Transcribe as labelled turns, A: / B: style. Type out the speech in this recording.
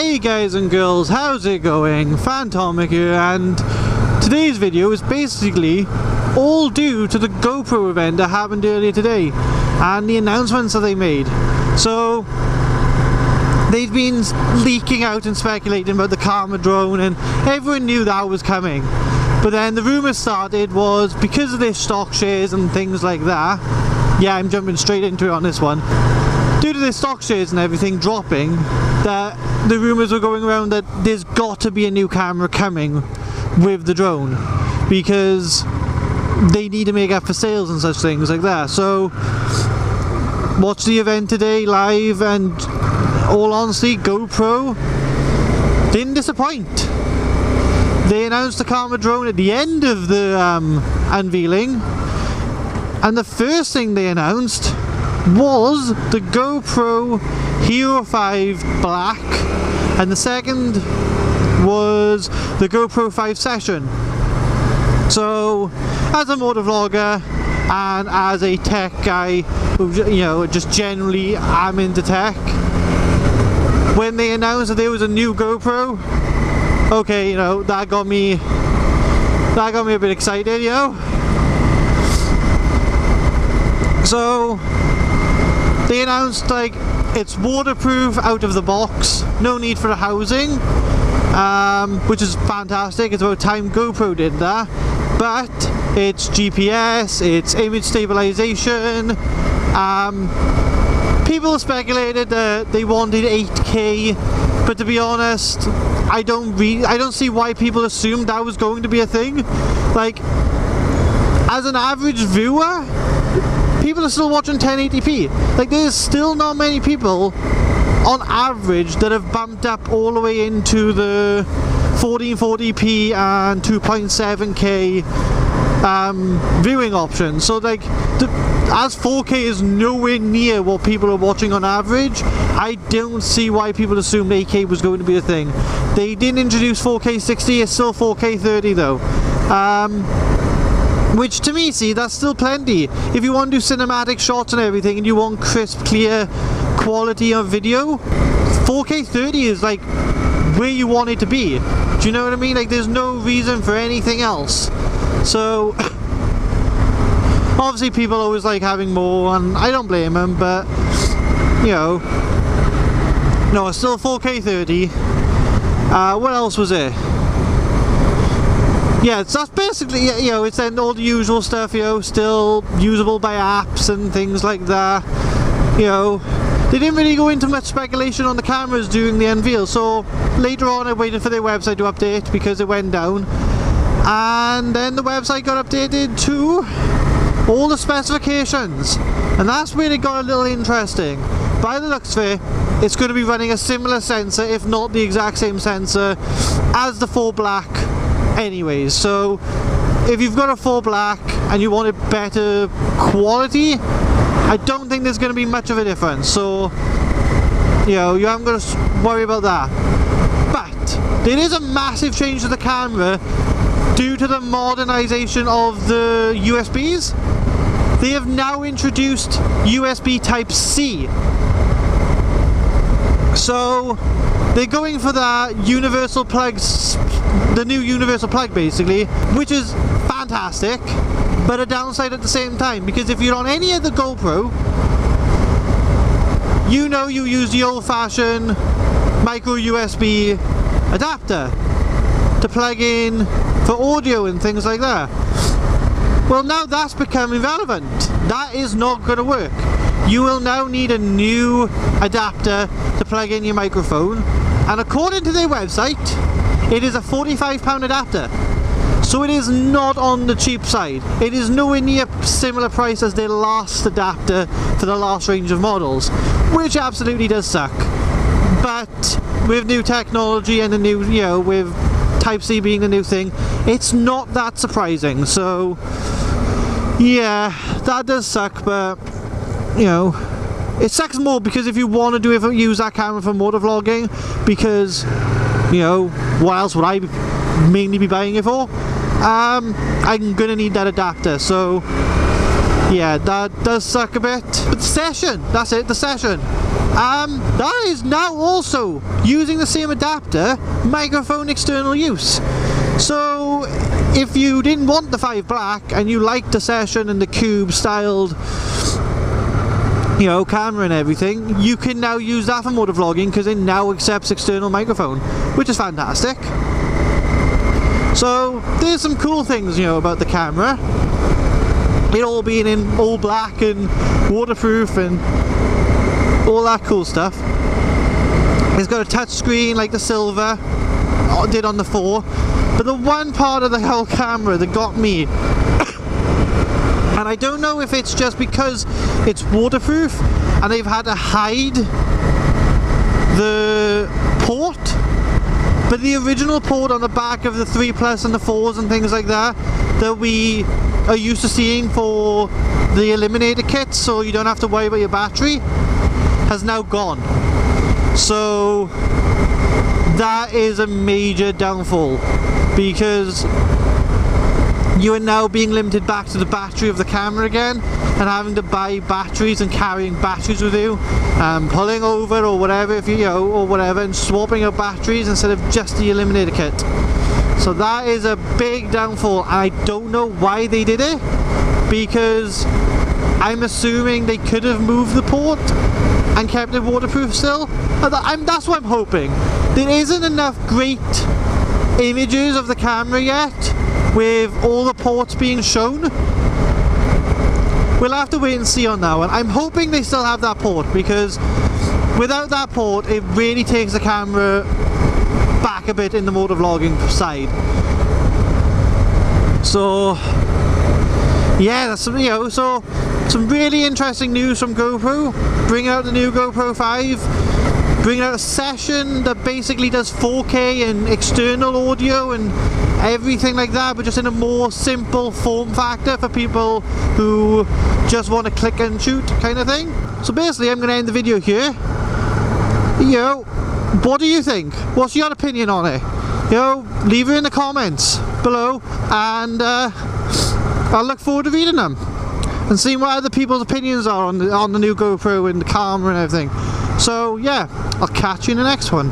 A: Hey guys and girls, how's it going? Phantomic here, and today's video is basically all due to the GoPro event that happened earlier today and the announcements that they made. So they've been leaking out and speculating about the Karm drone, and everyone knew that was coming. But then the rumour started was because of their stock shares and things like that. Yeah, I'm jumping straight into it on this one. Due to their stock shares and everything dropping, that the rumours were going around that there's got to be a new camera coming with the drone because they need to make up for sales and such things like that. So watch the event today live, and all honesty, GoPro didn't disappoint. They announced the Karm drone at the end of the unveiling, and the first thing they announced was the GoPro Hero 5 Black, and the second was the GoPro 5 Session. So as a motovlogger and as a tech guy who, you know, just generally am into tech, when they announced that there was a new GoPro, okay, you know, that got me a bit excited, you know. So they announced like it's waterproof out of the box, no need for the housing, which is fantastic. It's about time GoPro did that. But it's GPS, it's image stabilization. People speculated that they wanted 8K, but to be honest, I don't see why people assumed that was going to be a thing. Like, as an average viewer, people are still watching 1080p. Like, there's still not many people on average that have bumped up all the way into the 1440p and 2.7K viewing options. So like, as 4K is nowhere near what people are watching on average, I don't see why people assumed 8K was going to be a thing. They didn't introduce 4K 60, it's still 4K 30 though. Which to me, see, that's still plenty. If you want to do cinematic shots and everything and you want crisp, clear quality of video, 4K 30 is like where you want it to be. Do you know what I mean? Like, there's no reason for anything else. So obviously people always like having more, and I don't blame them, but you know, no, it's still 4K 30. What else was it? Yeah, so that's basically, you know, it's then all the usual stuff, you know, still usable by apps and things like that. You know, they didn't really go into much speculation on the cameras during the unveil, so later on I waited for their website to update because it went down, and then the website got updated to all the specifications, and that's where it got a little interesting. By the looks of it, it's going to be running a similar sensor, if not the exact same sensor, as the 4 Black anyways. So if you've got a 4 Black and you want a better quality, I don't think there's going to be much of a difference. So, you know, you haven't got to worry about that. But there is a massive change to the camera due to the modernization of the USBs. They have now introduced USB Type-C. So they're going for that universal plugs, the new universal plug basically, which is fantastic, but a downside at the same time, because if you're on any other GoPro, you know you use the old-fashioned micro USB adapter to plug in for audio and things like that. Well, now that's become irrelevant. That is not going to work. You will now need a new adapter to plug in your microphone, and according to their website, it is a £45 adapter. So it is not on the cheap side. It is nowhere near similar price as their last adapter for the last range of models, which absolutely does suck. But with new technology and the new, you know, with Type-C being the new thing, it's not that surprising. So yeah, that does suck, but you know, it sucks more because if you want to use that camera for motovlogging, because you know, what else would I mainly be buying it for? I'm gonna need that adapter, so yeah, that does suck a bit. But the Session, that's it, the Session. That is now also, using the same adapter, microphone external use. So if you didn't want the 5 black and you liked the Session and the cube styled, you know, camera and everything, you can now use that for motovlogging because it now accepts external microphone, which is fantastic. So there's some cool things, you know, about the camera. It all being in all black and waterproof and all that cool stuff. It's got a touch screen like the Silver did on the 4. But the one part of the whole camera that got me, and I don't know if it's just because it's waterproof and they've had to hide the port, but the original port on the back of the 3 Plus and the 4s and things like that we are used to seeing for the Eliminator kits, so you don't have to worry about your battery, has now gone. So that is a major downfall, because you are now being limited back to the battery of the camera again and having to buy batteries and carrying batteries with you, pulling over or whatever, if you know, or whatever, and swapping out batteries instead of just the Eliminator kit. So that is a big downfall. I don't know why they did it, because I'm assuming they could have moved the port and kept it waterproof still. That's what I'm hoping. There isn't enough great images of the camera yet with all the ports being shown. We'll have to wait and see on that one. I'm hoping they still have that port, because without that port it really takes the camera back a bit in the motovlogging side. So yeah, that's, you know, so some really interesting news from GoPro. Bring out the new GoPro 5, bring out a Session that basically does 4K and external audio and everything like that, but just in a more simple form factor for people who just want to click and shoot kind of thing. So basically I'm going to end the video here. You know, what do you think? What's your opinion on it? You know, leave it in the comments below, and I'll look forward to reading them and seeing what other people's opinions are on the new GoPro and the camera and everything. So yeah, I'll catch you in the next one.